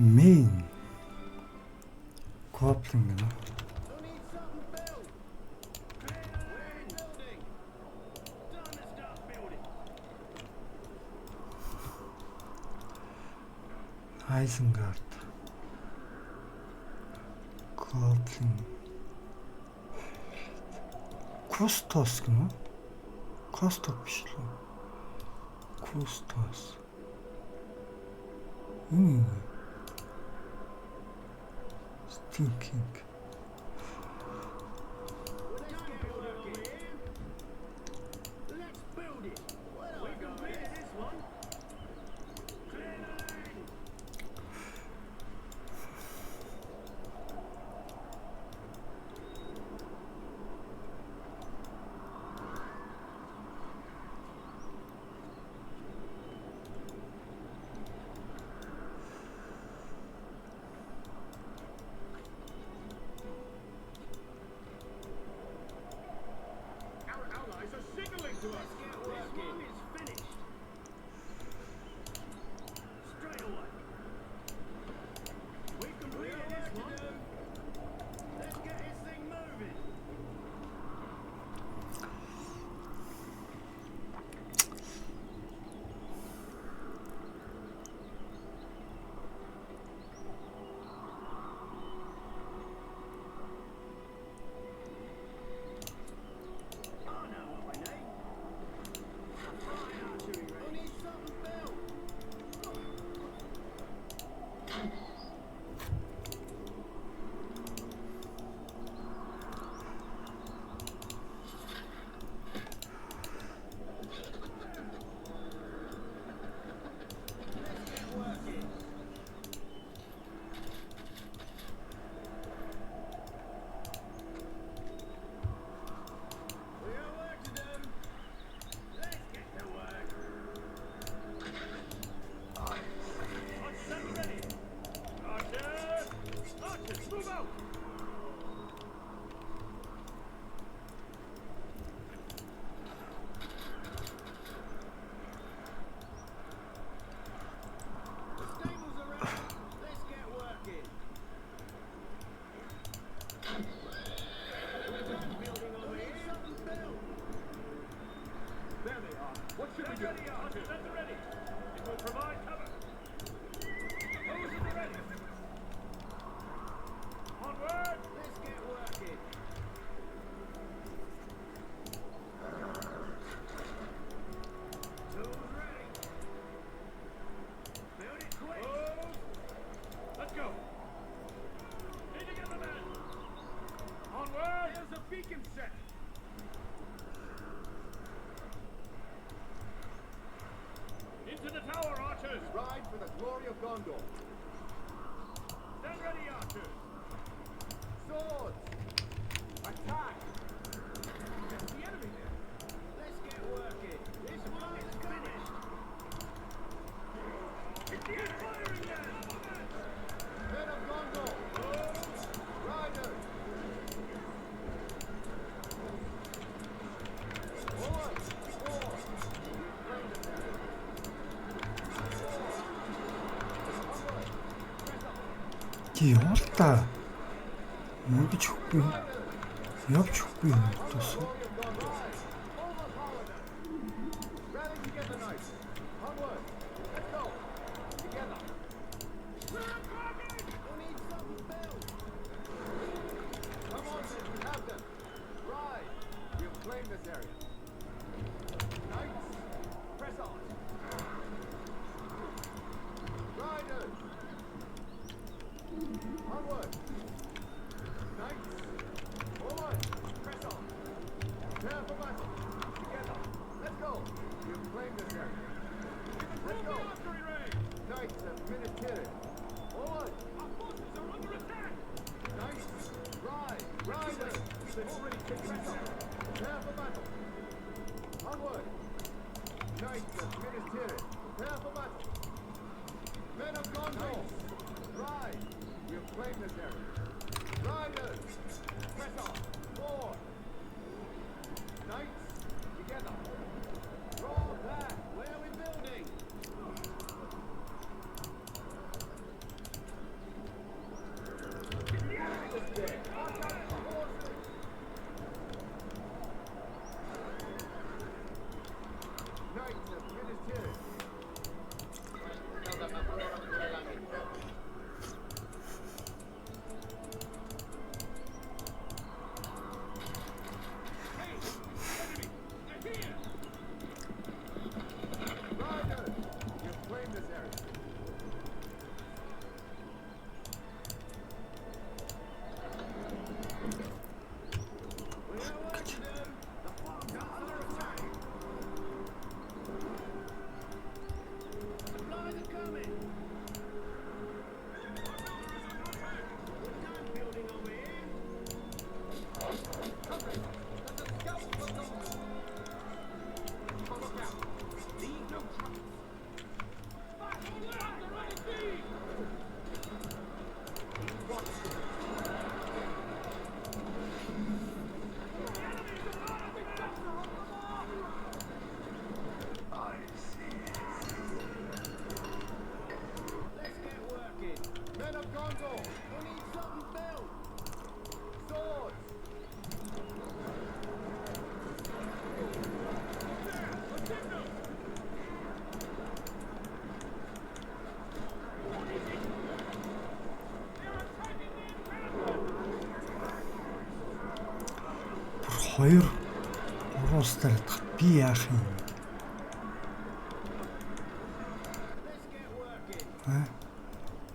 메인 고압등이나 아이젠가르트 고압등 쿠스토스구나? 카스토피시로 쿠스토스 스팅킹 Yorta. Abi çok büyük. Yap çok büyük noktası. 2 3 улс тариадах би яах юм? Аа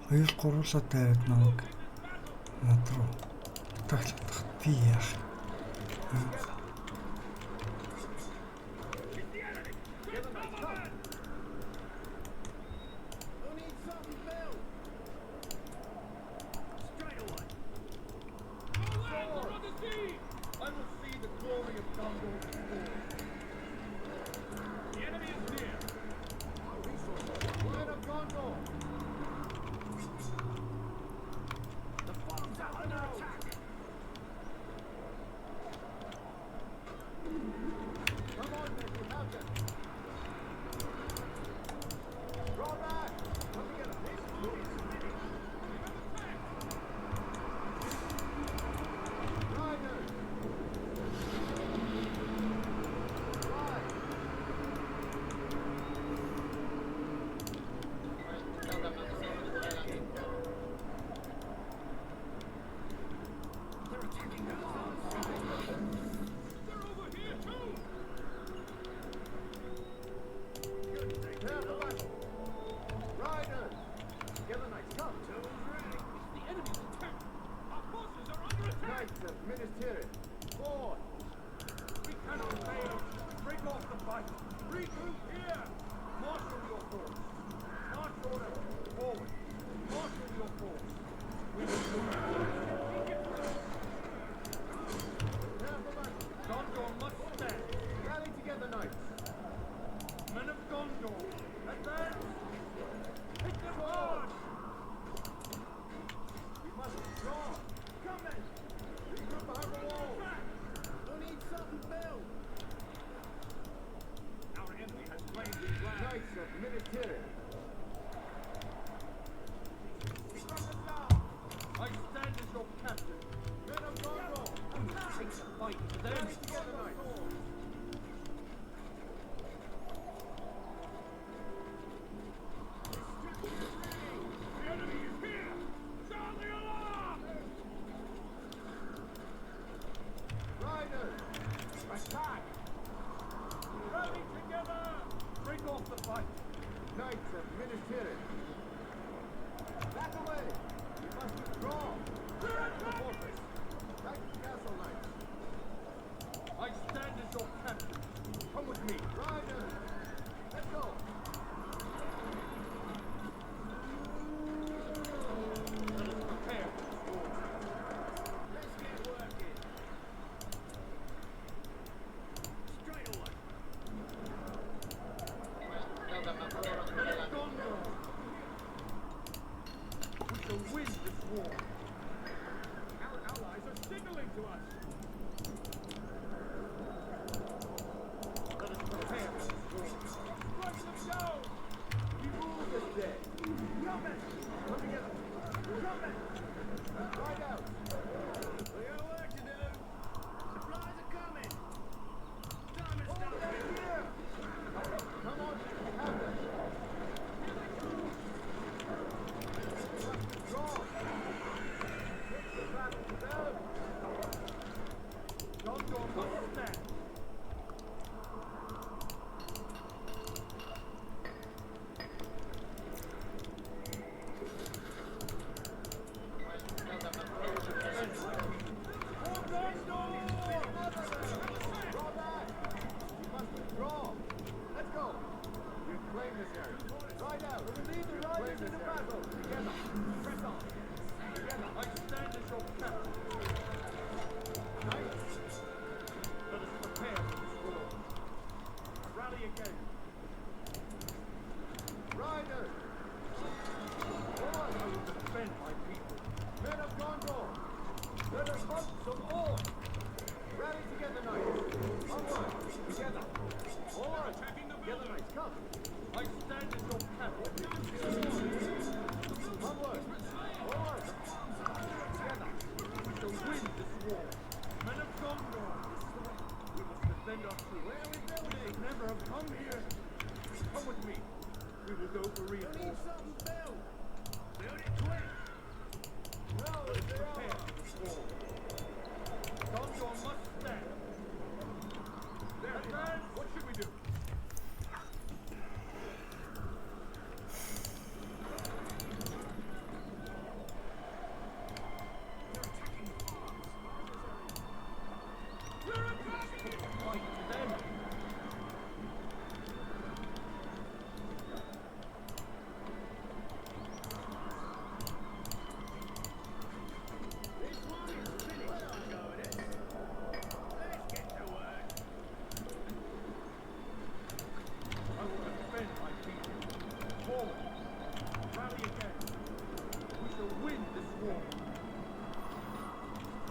2 3-лаа дайраад намайг над руу тагчлах би яах?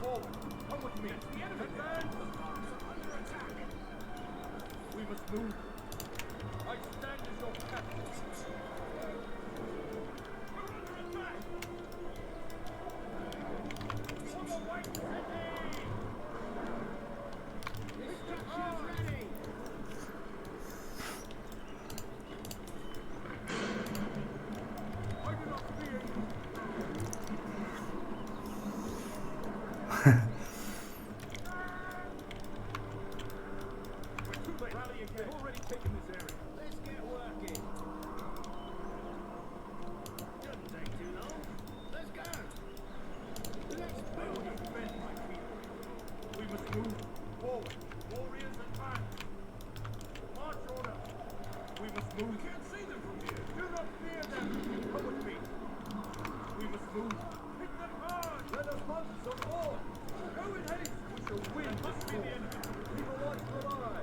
Forward. Come with me. The enemy. Advance. Under attack. We must move. I stand as your captain. We're under attack. On the white city. Instructions ready. I do not fear you. We're too late. Rally again. We've already taken this area. Let's get working. Doesn't take too long. Let's go. Let's move. Defend my people. We must move forward. Warriors advance. March order. We must move. We can't see them from here. Do not fear them. Come with me. We must move. Hit them hard. Let us hunt some more. Go in haste. We shall win. That must be the enemy. Keep a watchful eye.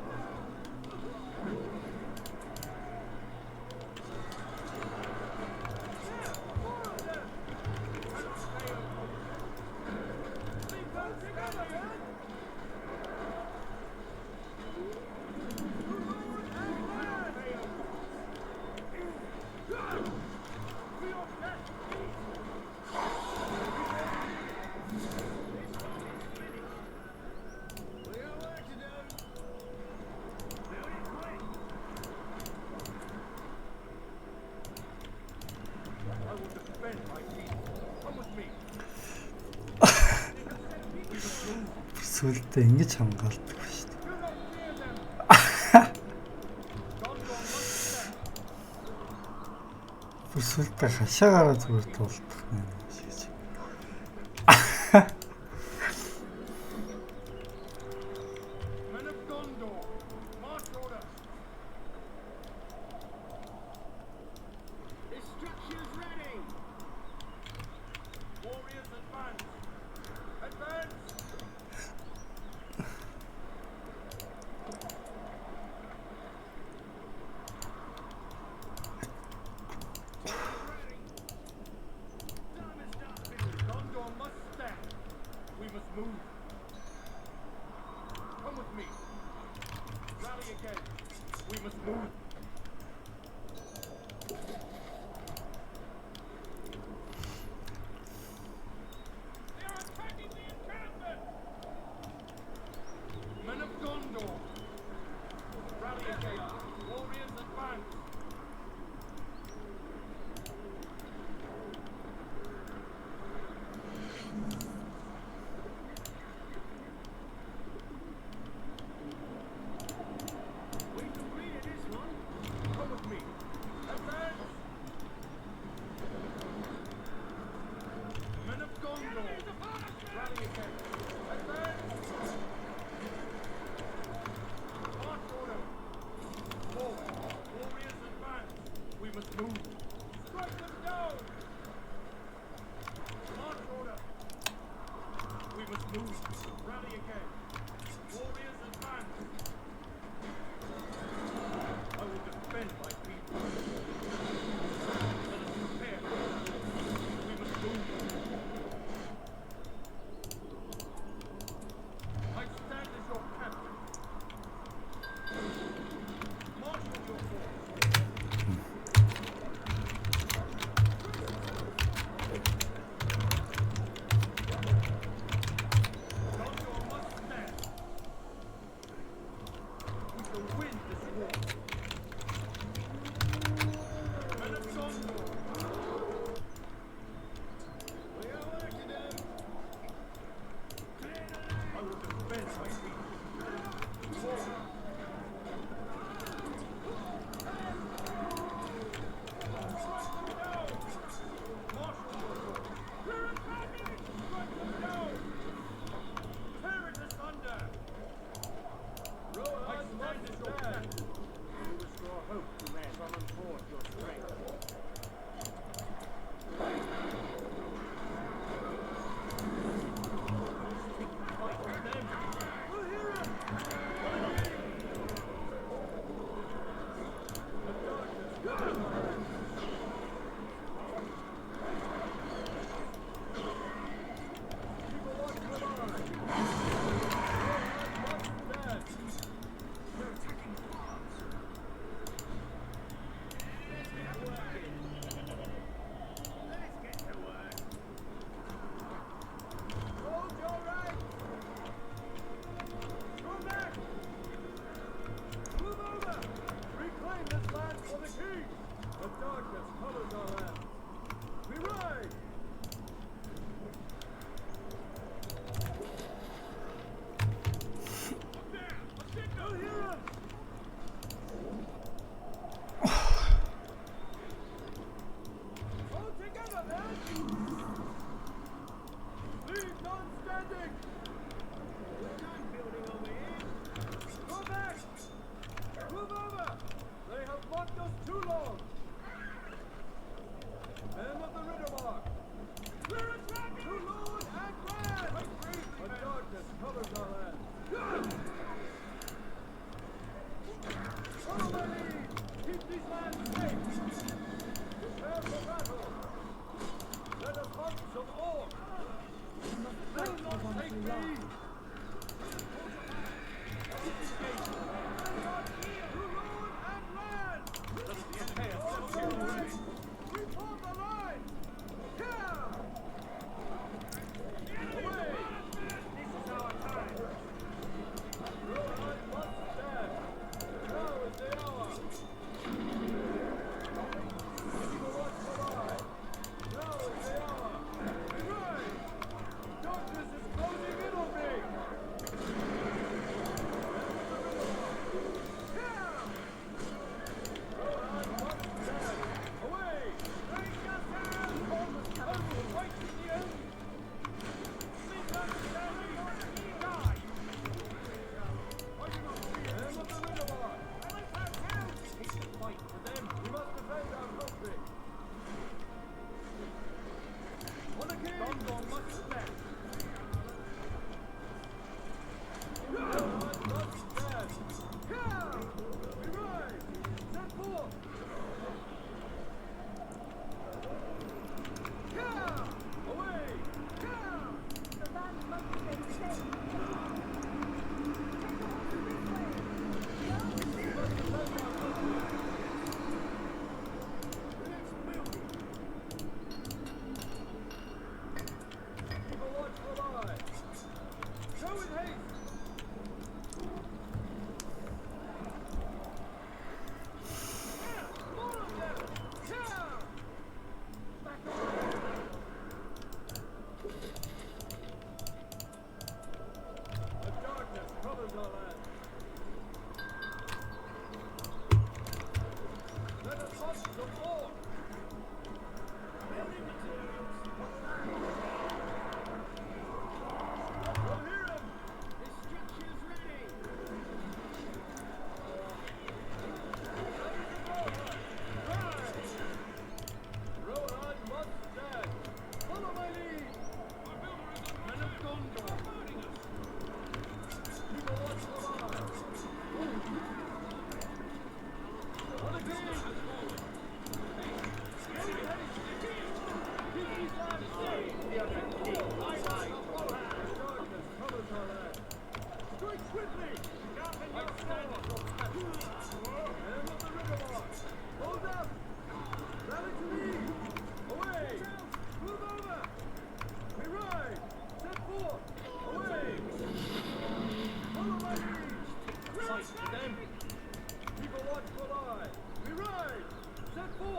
I will defend my people. Come with me. Сүлдээ ингэж хамгаалдаг шүү дээ. Do not fear them. Gondor must stand. Сүлдээ хашаагаараа зүгээр тулдах юм шиг. Men of Gondor, march order. Instructions ready. Warriors advance. Advance. Gondor must stand. We must move. Come with me. Rally again. We must move. They are attacking the encampment. Men of Gondor. Rally again. Warriors advance. We completed this one. Come with me. Advance. Men of Gondor. Rally again. Advance. March order. Forward. Warriors advance. We must move. Strike them down. March order. We must move. Rally again. Warriors advance. I will defend my people. Let us prepare. We must move. I stand as your captain. March with your force. Gondor must stand.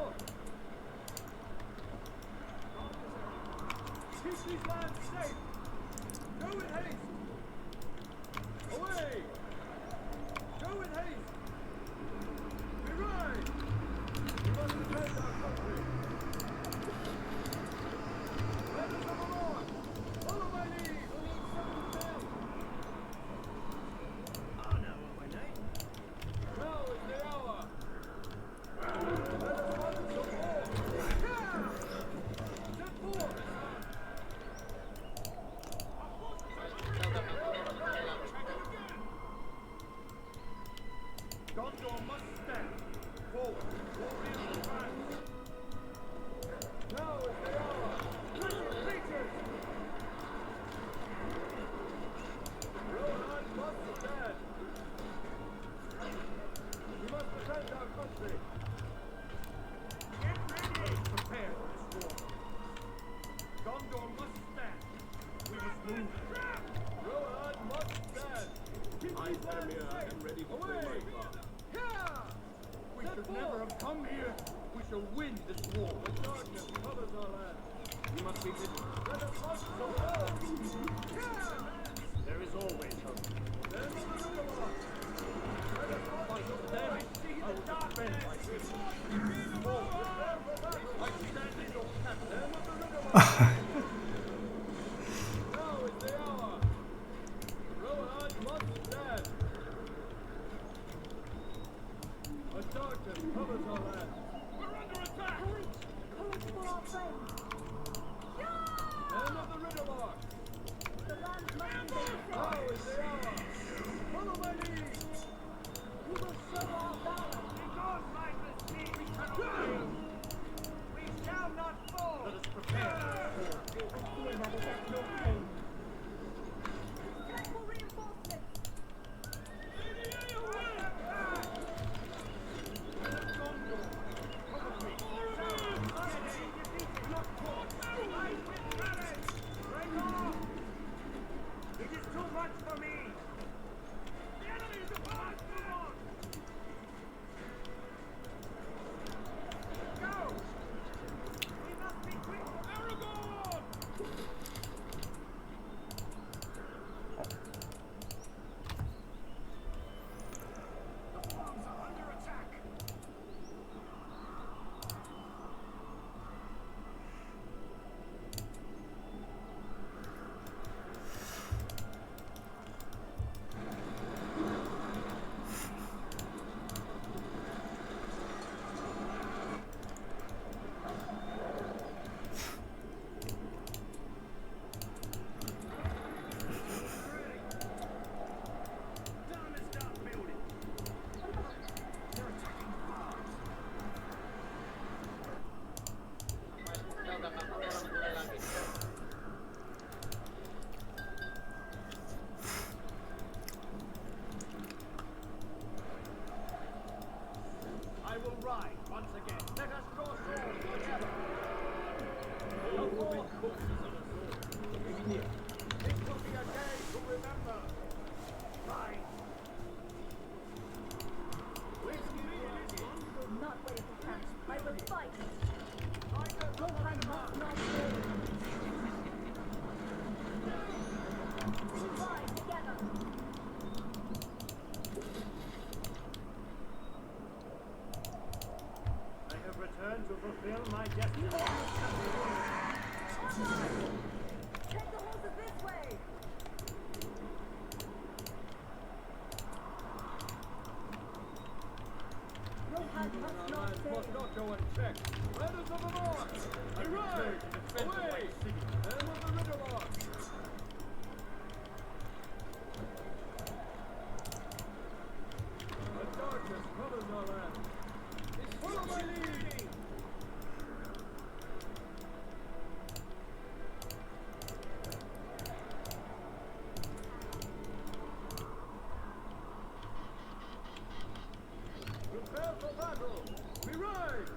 forth! Keep these lands safe! Go in haste! Away! Go in haste! We ride! We must defend our country! Letters of the Lord! Follow my lead! Oh no, my knight! Now is the hour! Let us run to war! Set forth! Gondor must stand! Forward! Warriors advance! Now is the hour! Creatures! Rohan must stand! We must defend our country! Get ready! Prepare for this war! Gondor must stand! We must move! Rohan must stand! Keep these lands safe! Am ready to play my part. We should never have come here! We shall win this war! The darkness covers our land! We must be vigilant! Let us march so well! There is always hope! Then the Riverwalk! Let us fight them! I will defend my city! I stand in your camp! Then the Riverwalk! Now is the hour! Rohan must stand! A darkness covers our land! We're under attack! Courage! Courage for our friends! Men of the Riverwalk! The land must be Now saved! is the hour! Follow my lead! We will show our valor! Begone, mindless king! We cannot fail! We shall not fall! Let us prepare for war! I fear that is at your pain. Send for reinforcements! It is too much for me! The enemy is upon us! Move on! Go! We must be quick! Aragorn! The farms are under attack! Time to start building! They're attacking the farms! I will ride once again. Let us draw swords together. The four courses of a sword. It will be a day to remember. Ride. I will not wait for camp. I will fight! Like a Rohan must not fall! We ride together! I have returned to fulfill my destiny. Take the horses this way! Rohan must not Must fail! not go unchecked. Letters of the Lord! I ride! Away! Men of the Riverwalk! The darkness covers our land. Follow my lead! Prepare for battle! We ride!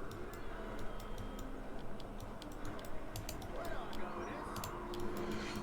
Where are going is?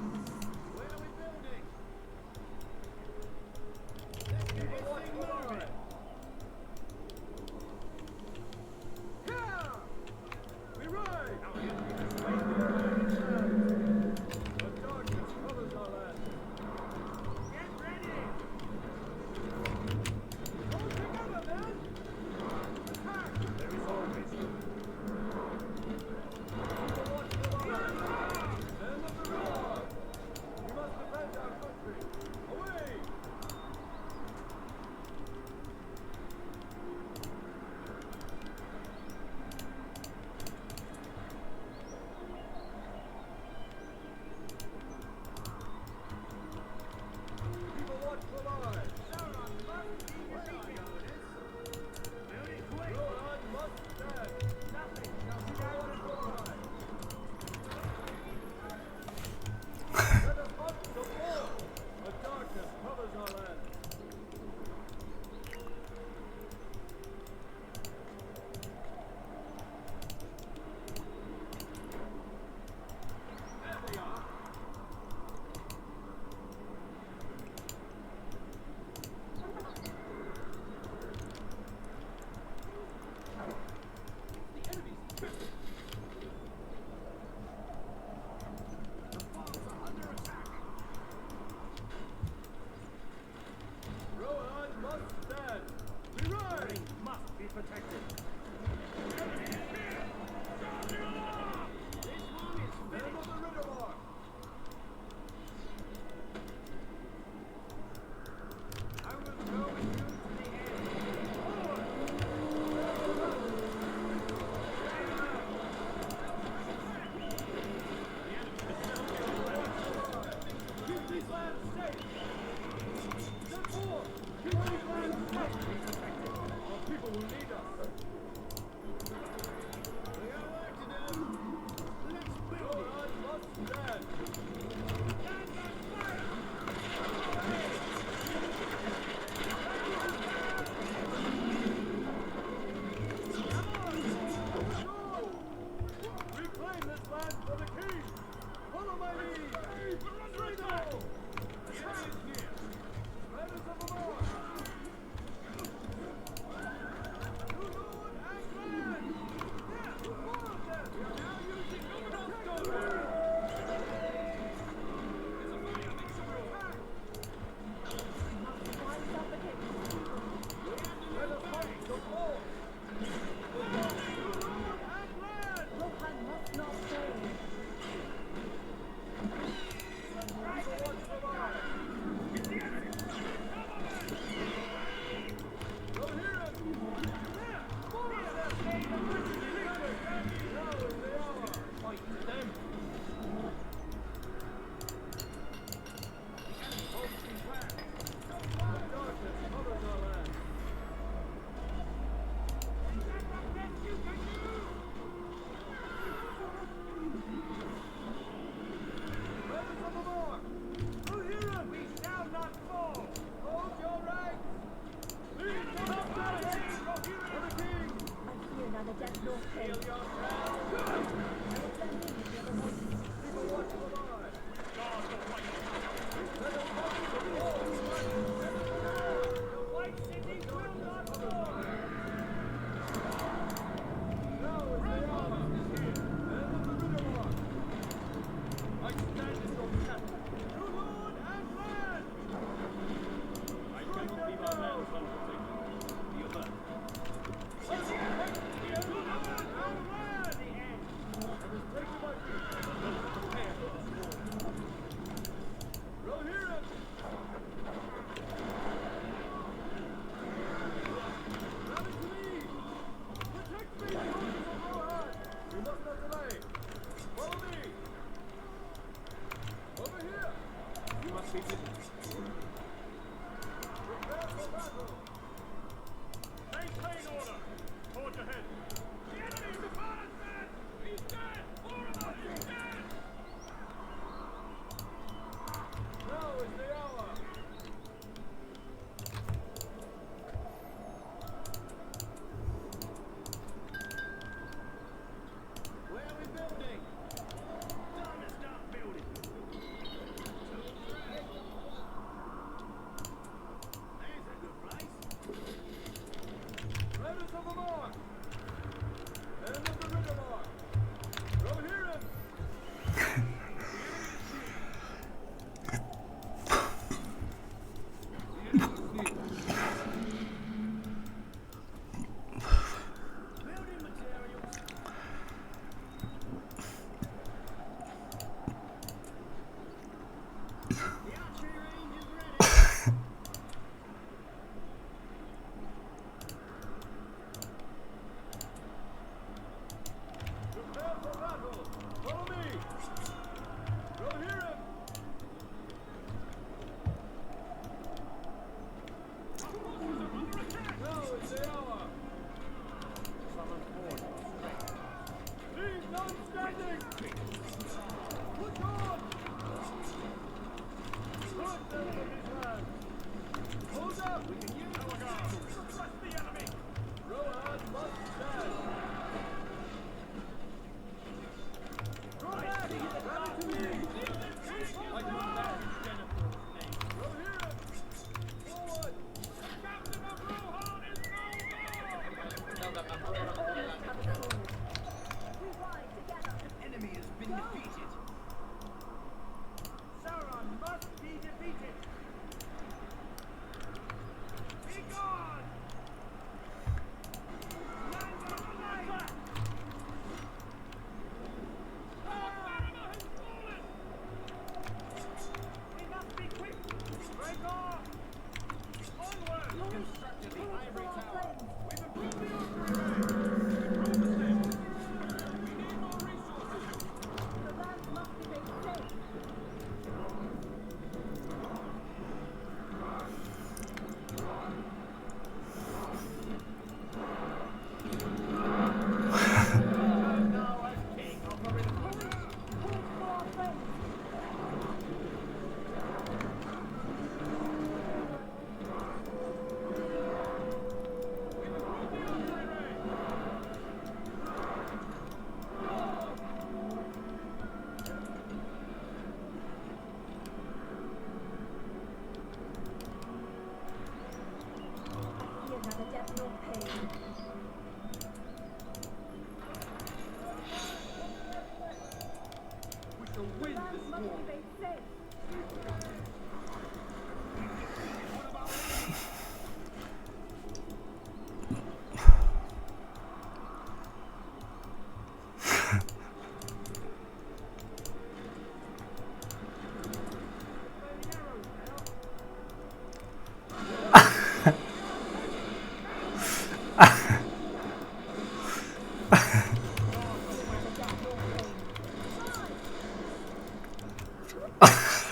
The land must be made safe.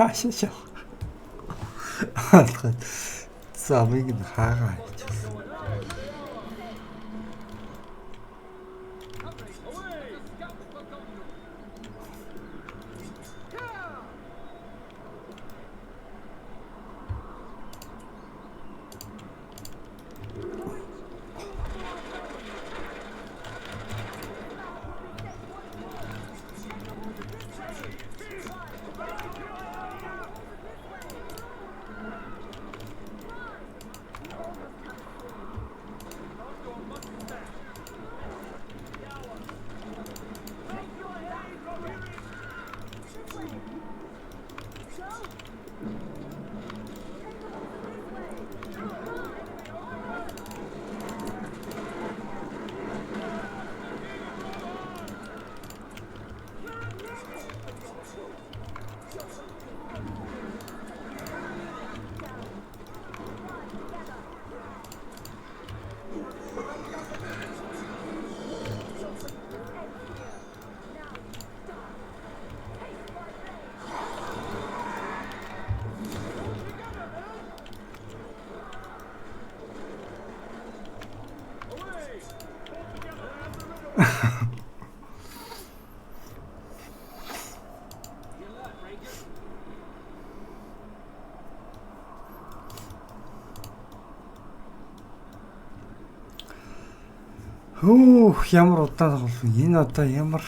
Așa și să merg în hara aici. Ямар удаан болсон. Энэ одоо ямар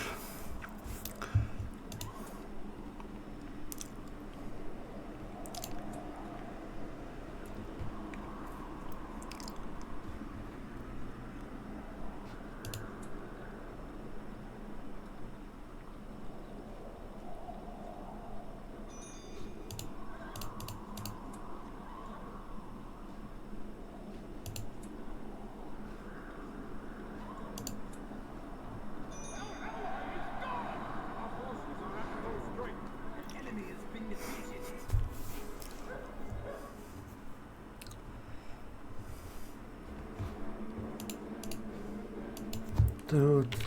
Dude.